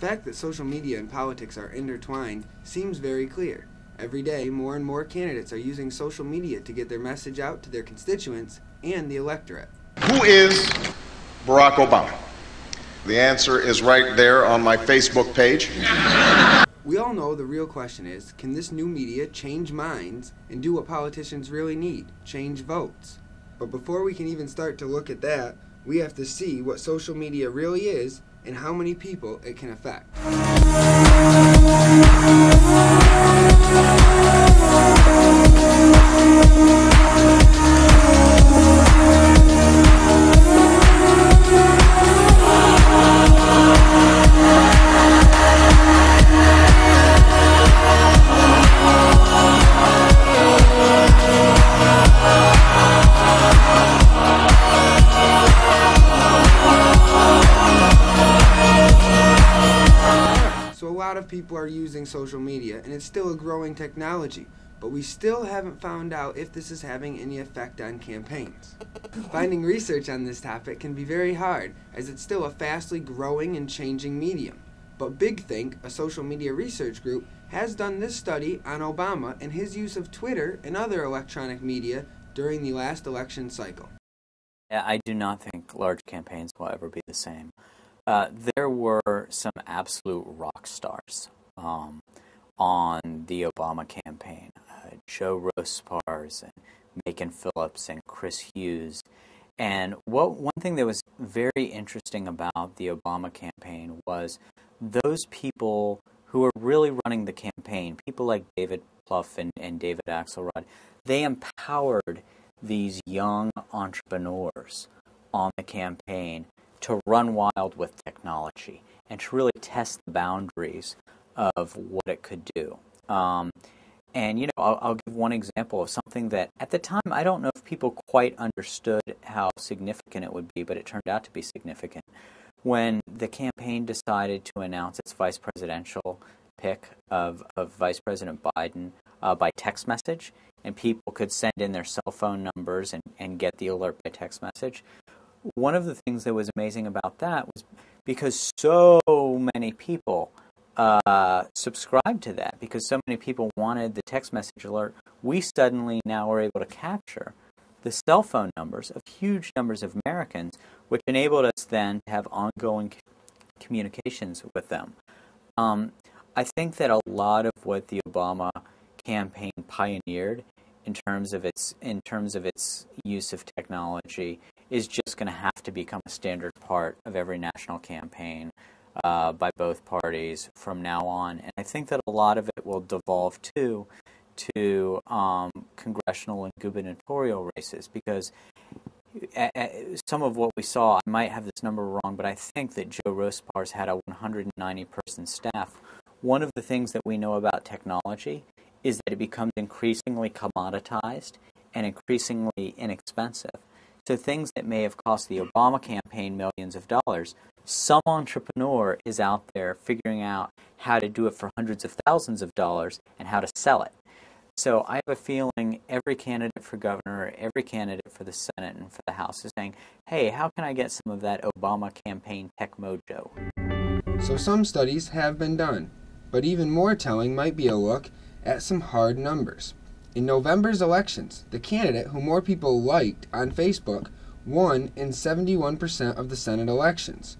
fact that social media and politics are intertwined seems very clear. Every day, more and more candidates are using social media to get their message out to their constituents and the electorate. Who is Barack Obama? The answer is right there on my Facebook page. We all know the real question is, can this new media change minds and do what politicians really need, change votes? But before we can even start to look at that, we have to see what social media really is and how many people it can affect. A lot of people are using social media, and it's still a growing technology, but we still haven't found out if this is having any effect on campaigns. Finding research on this topic can be very hard, as it's still a fastly growing and changing medium. But Big Think, a social media research group, has done this study on Obama and his use of Twitter and other electronic media during the last election cycle. I do not think large campaigns will ever be the same. There were some absolute rock stars on the Obama campaign. Joe Rospars and Macon Phillips and Chris Hughes. And one thing that was very interesting about the Obama campaign was those people who were really running the campaign, people like David Plouffe and David Axelrod, they empowered these young entrepreneurs on the campaign to run wild with technology and to really test the boundaries of what it could do. And, you know, I'll give one example of something that at the time I don't know if people quite understood how significant it would be, but it turned out to be significant. When the campaign decided to announce its vice presidential pick of Vice President Biden by text message, and people could send in their cell phone numbers and get the alert by text message, one of the things that was amazing about that was because so many people subscribed to that, because so many people wanted the text message alert, we suddenly now were able to capture the cell phone numbers of huge numbers of Americans, which enabled us then to have ongoing communications with them. I think that a lot of what the Obama campaign pioneered in terms of its use of technology is just going to have to become a standard part of every national campaign by both parties from now on. And I think that a lot of it will devolve to congressional and gubernatorial races, because some of what we saw, I might have this number wrong, but I think that Joe Rospars had a 190-person staff. One of the things that we know about technology is that it becomes increasingly commoditized and increasingly inexpensive. So things that may have cost the Obama campaign millions of dollars, some entrepreneur is out there figuring out how to do it for hundreds of thousands of dollars and how to sell it. So I have a feeling every candidate for governor, every candidate for the Senate and for the House is saying, hey, how can I get some of that Obama campaign tech mojo? So some studies have been done, but even more telling might be a look at some hard numbers. In November's elections, the candidate who more people liked on Facebook won in 71% of the Senate elections.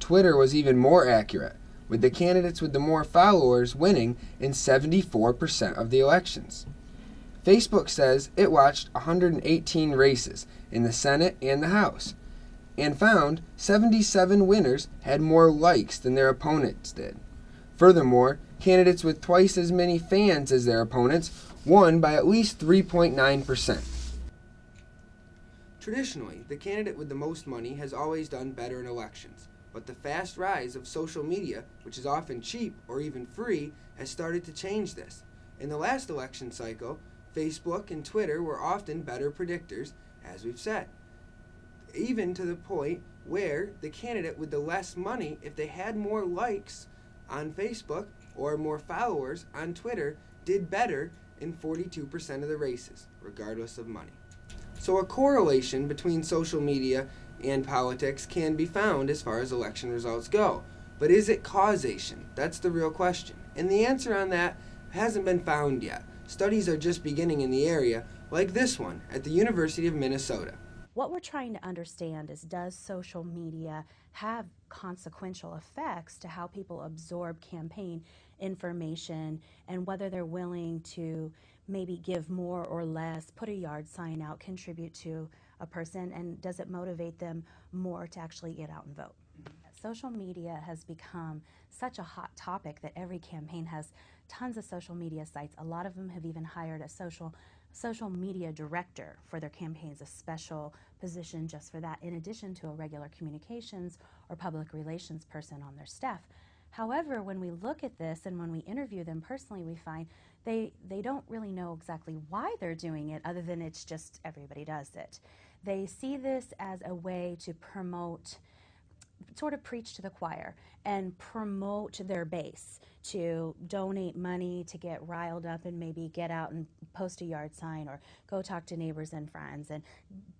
Twitter was even more accurate, with the candidates with the more followers winning in 74% of the elections. Facebook says it watched 118 races in the Senate and the House, and found 77 winners had more likes than their opponents did. Furthermore, candidates with twice as many fans as their opponents won by at least 3.9%. Traditionally, the candidate with the most money has always done better in elections, but the fast rise of social media, which is often cheap or even free, has started to change this. In the last election cycle, Facebook and Twitter were often better predictors, as we've said, even to the point where the candidate with the less money, if they had more likes on Facebook or more followers on Twitter, did better in 42% of the races, regardless of money. So a correlation between social media and politics can be found as far as election results go, But is it causation? That's the real question. And the answer on that hasn't been found yet. Studies are just beginning in the area, like this one at the University of Minnesota. What we're trying to understand is, does social media have consequential effects to how people absorb campaign information, and whether they're willing to maybe give more or less, put a yard sign out, contribute to a person, and does it motivate them more to actually get out and vote? Social media has become such a hot topic that every campaign has tons of social media sites. A lot of them have even hired a social media director for their campaigns, a special position just for that, in addition to a regular communications or public relations person on their staff. However, when we look at this and when we interview them personally, we find they don't really know exactly why they're doing it, other than it's just everybody does it. They see this as a way to promote, sort of preach to the choir and promote their base, to donate money, to get riled up and maybe get out and post a yard sign or go talk to neighbors and friends and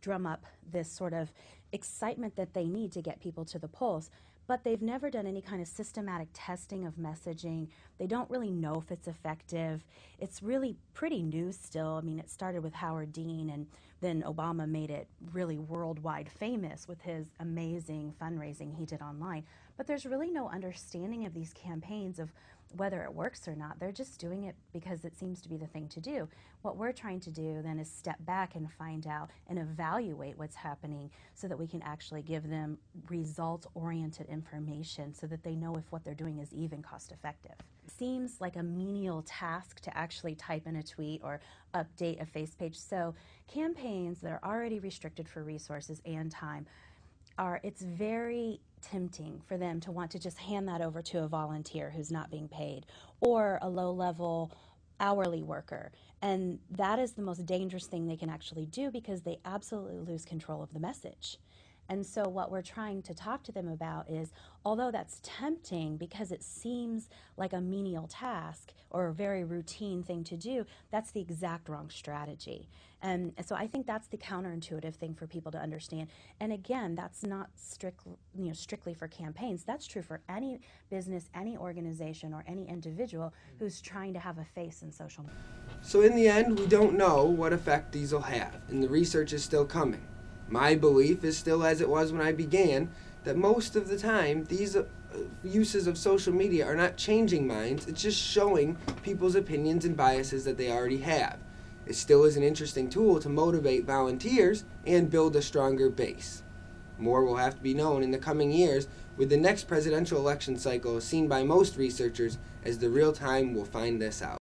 drum up this sort of excitement that they need to get people to the polls. But they've never done any kind of systematic testing of messaging. They don't really know if it's effective. It's really pretty new still. I mean, it started with Howard Dean, and then Obama made it really worldwide famous with his amazing fundraising he did online. But there's really no understanding of these campaigns, of whether it works or not. They're just doing it because it seems to be the thing to do. What we're trying to do then is step back and find out and evaluate what's happening, so that we can actually give them results-oriented information, so that they know if what they're doing is even cost-effective. It seems like a menial task to actually type in a tweet or update a face page. So campaigns that are already restricted for resources and time, it's very tempting for them to want to just hand that over to a volunteer who's not being paid, or a low-level hourly worker. And that is the most dangerous thing they can actually do, because they absolutely lose control of the message. And so what we're trying to talk to them about is, although that's tempting because it seems like a menial task or a very routine thing to do, that's the exact wrong strategy. And so I think that's the counterintuitive thing for people to understand. And again, that's not strictly for campaigns. That's true for any business, any organization, or any individual who's trying to have a face in social media. So in the end, we don't know what effect these will have, and the research is still coming. My belief is still as it was when I began, that most of the time these uses of social media are not changing minds, it's just showing people's opinions and biases that they already have. It still is an interesting tool to motivate volunteers and build a stronger base. More will have to be known in the coming years, with the next presidential election cycle seen by most researchers as the real time will find this out.